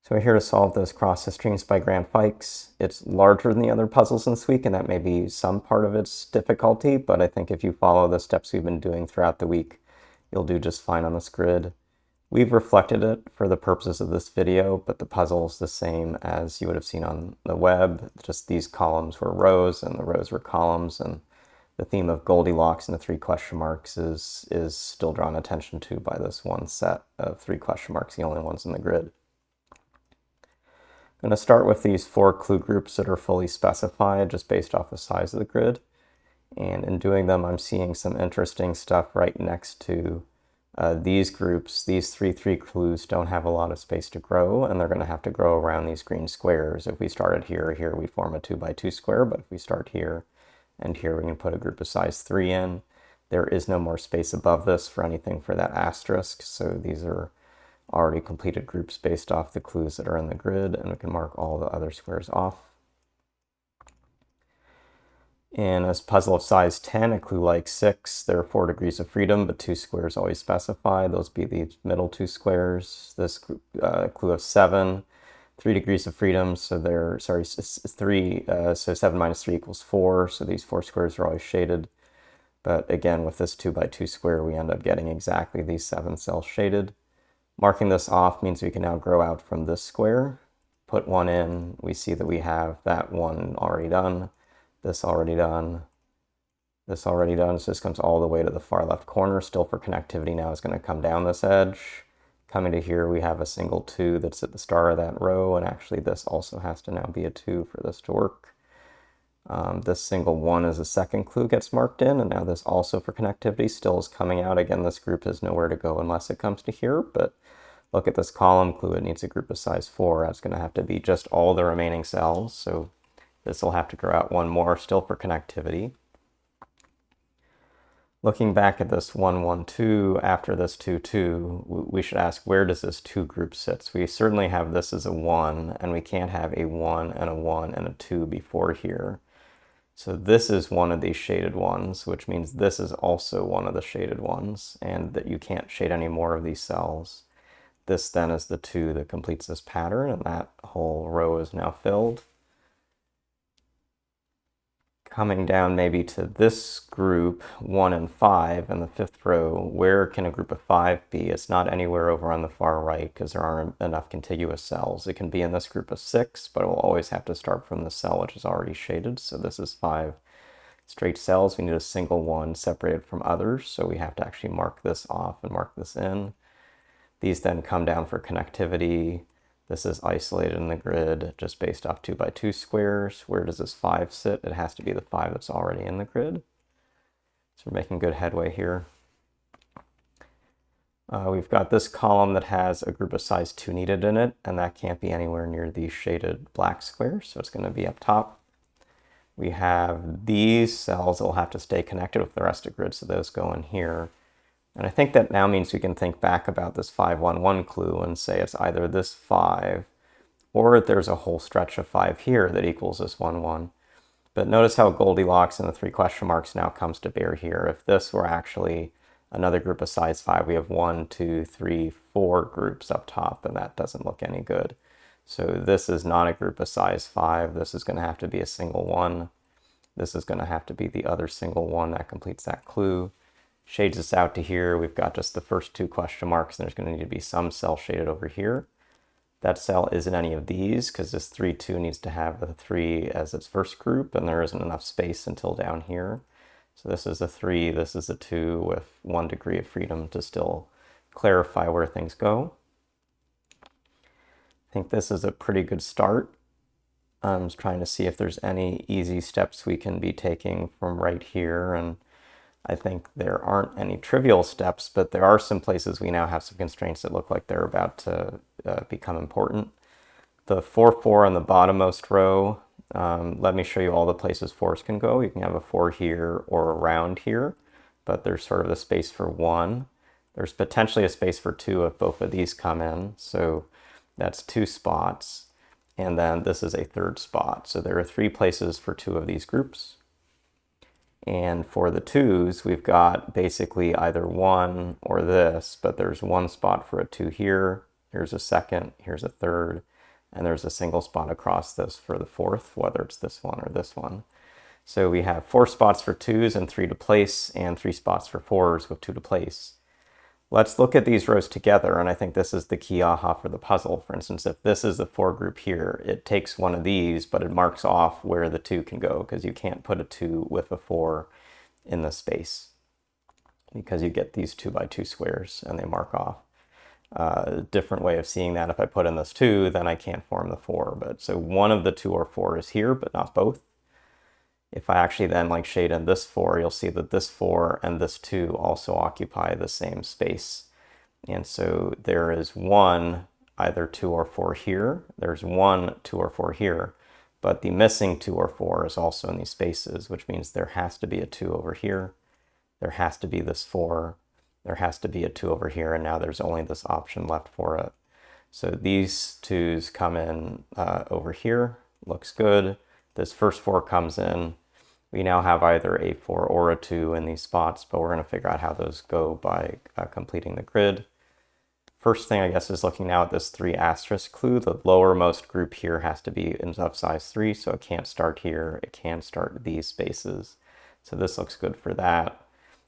So we're here to solve this cross-strings by Graham Fikes. It's larger than the other puzzles in this week, and that may be some part of its difficulty, but I think if you follow the steps we've been doing throughout the week, you'll do just fine on this grid. We've reflected it for the purposes of this video, but the puzzle is the same as you would have seen on the web. Just these columns were rows, and the rows were columns, and the theme of Goldilocks and the three question marks is still drawn attention to by this one set of three question marks, the only ones in the grid. I'm going to start with these 4 clue groups that are fully specified just based off the size of the grid. And in doing them, I'm seeing some interesting stuff right next to these groups. These three clues don't have a lot of space to grow, and they're going to have to grow around these green squares. If we started here, we form a 2 by 2 square, but if we start here and here, we can put a group of size 3 in. There is no more space above this for anything for that asterisk, so these are already completed groups based off the clues that are in the grid, and we can mark all the other squares off. In a puzzle of size 10, a clue like 6, there are 4 degrees of freedom, but 2 squares always specify. Those be the middle 2 squares. This clue of 7, 3 degrees of freedom, so they're, sorry, 3, so 7 minus 3 equals 4, so these 4 squares are always shaded. But again, with this 2 by 2 square, we end up getting exactly these 7 cells shaded. Marking this off means we can now grow out from this square, put 1 in, we see that we have that 1 already done, this already done, this already done, so this comes all the way to the far left corner. Still for connectivity now is going to come down this edge. Coming to here, we have a single 2 that's at the start of that row, and actually this also has to now be a 2 for this to work. This single 1 as a second clue gets marked in, and now this also for connectivity still is coming out. Again, this group has nowhere to go unless it comes to here, but look at this column clue. It needs a group of size 4. That's going to have to be just all the remaining cells, so this will have to grow out 1 more still for connectivity. Looking back at this 1, 1, 2, after this 2, 2, we should ask, where does this 2 group sit? So we certainly have this as a 1, and we can't have a 1 and a 1 and a 2 before here. So this is one of these shaded ones, which means this is also one of the shaded ones, and that you can't shade any more of these cells. This then is the 2 that completes this pattern, and that whole row is now filled. Coming down maybe to this group, 1 and 5, in the 5th row, where can a group of 5 be? It's not anywhere over on the far right because there aren't enough contiguous cells. It can be in this group of 6, but it will always have to start from the cell which is already shaded. So this is 5 straight cells. We need a single 1 separated from others, so we have to actually mark this off and mark this in. These then come down for connectivity. This is isolated in the grid just based off 2 by 2 squares. Where does this 5 sit? It has to be the 5 that's already in the grid. So we're making good headway here. We've got this column that has a group of size 2 needed in it, and that can't be anywhere near these shaded black squares, so it's going to be up top. We have these cells that will have to stay connected with the rest of the grid, so those go in here. And I think that now means we can think back about this 5, 1, 1 clue and say it's either this 5 or there's a whole stretch of 5 here that equals this 1, 1. But notice how Goldilocks and the 3 question marks now comes to bear here. If this were actually another group of size 5, we have 1, 2, 3, 4 groups up top, and that doesn't look any good. So this is not a group of size 5. This is going to have to be a single 1. This is going to have to be the other single 1 that completes that clue. Shades us out to here. We've got just the first 2 question marks, and there's going to need to be some cell shaded over here. That cell isn't any of these because this 3, 2 needs to have the 3 as its first group, and there isn't enough space until down here. So this is a 3, this is a 2 with 1 degree of freedom to still clarify where things go. I think this is a pretty good start. I'm just trying to see if there's any easy steps we can be taking from right here, and I think there aren't any trivial steps, but there are some places we now have some constraints that look like they're about to become important. The 4, 4 on the bottommost row, let me show you all the places 4s can go. You can have a 4 here or around here, but there's sort of a space for 1. There's potentially a space for 2 if both of these come in, so that's 2 spots. And then this is a 3rd spot. So there are 3 places for 2 of these groups. And for the 2s, we've got basically either 1 or this, but there's 1 spot for a 2 here, here's a 2nd, here's a 3rd, and there's a single spot across this for the fourth, whether it's this one or this one. So we have 4 spots for 2s and 3 to place, and 3 spots for 4s with 2 to place. Let's look at these rows together, and I think this is the key aha for the puzzle. For instance, if this is the 4 group here, it takes one of these, but it marks off where the 2 can go, because you can't put a 2 with a 4 in the space, because you get these 2 by 2 squares, and they mark off. Different way of seeing that, if I put in this 2, then I can't form the 4. But so one of the 2 or 4 is here, but not both. If I actually then like shade in this 4, you'll see that this 4 and this 2 also occupy the same space. And so there is one, either 2 or 4 here. There's one 2 or 4 here. But the missing 2 or 4 is also in these spaces, which means there has to be a 2 over here. There has to be this 4. There has to be a 2 over here. And now there's only this option left for it. So these 2s come in over here. Looks good. This first 4 comes in. We now have either a 4 or a 2 in these spots, but we're going to figure out how those go by completing the grid. First thing, I guess, is looking now at this 3 asterisk clue. The lowermost group here has to be of size 3, so it can't start here. It can start these spaces. So this looks good for that.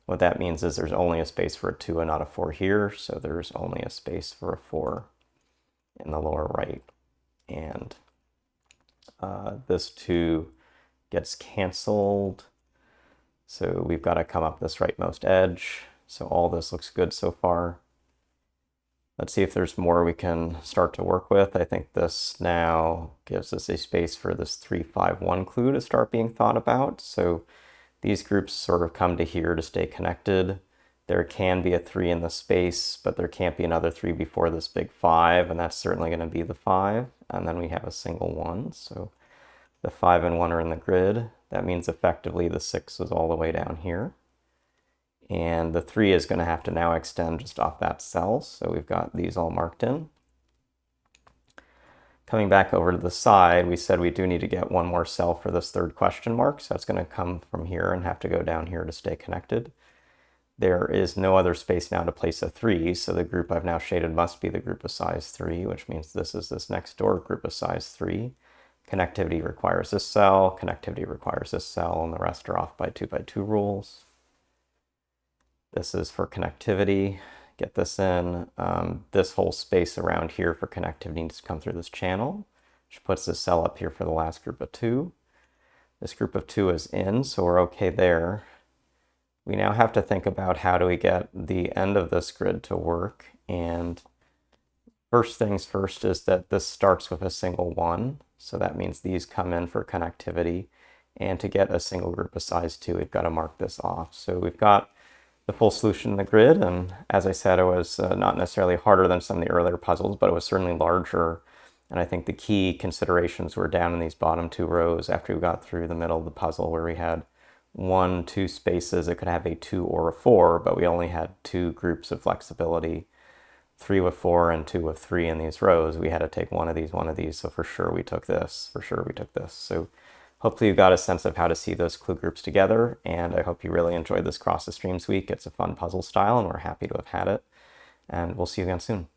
What that means is there's only a space for a 2 and not a 4 here, so there's only a space for a 4 in the lower right. And this 2 gets canceled. So we've got to come up this rightmost edge. So all this looks good so far. Let's see if there's more we can start to work with. I think this now gives us a space for this 3, 5, 1 clue to start being thought about. So these groups sort of come to here to stay connected. There can be a 3 in the space, but there can't be another 3 before this big 5, and that's certainly going to be the 5. And then we have a single 1. So the 5 and 1 are in the grid. That means effectively the 6 is all the way down here. And the 3 is going to have to now extend just off that cell. So we've got these all marked in. Coming back over to the side, we said we do need to get one more cell for this third question mark. So it's going to come from here and have to go down here to stay connected. There is no other space now to place a 3. So the group I've now shaded must be the group of size 3, which means this is this next door group of size 3. Connectivity requires this cell, connectivity requires this cell, and the rest are off by 2 rules. This is for connectivity. Get this in. This whole space around here for connectivity needs to come through this channel, which puts this cell up here for the last group of 2. This group of 2 is in, so we're okay there. We now have to think about how do we get the end of this grid to work, and first things first is that this starts with a single 1. So that means these come in for connectivity. And to get a single group of size 2, we've got to mark this off. So we've got the full solution in the grid. And as I said, it was not necessarily harder than some of the earlier puzzles, but it was certainly larger. And I think the key considerations were down in these bottom 2 rows after we got through the middle of the puzzle, where we had 1, 2 spaces. It could have a 2 or a 4, but we only had 2 groups of flexibility. 3 with 4 and 2 with 3 in these rows. We had to take one of these. So for sure we took this. So hopefully you got a sense of how to see those clue groups together. And I hope you really enjoyed this Cross the Streams week. It's a fun puzzle style, and we're happy to have had it. And we'll see you again soon.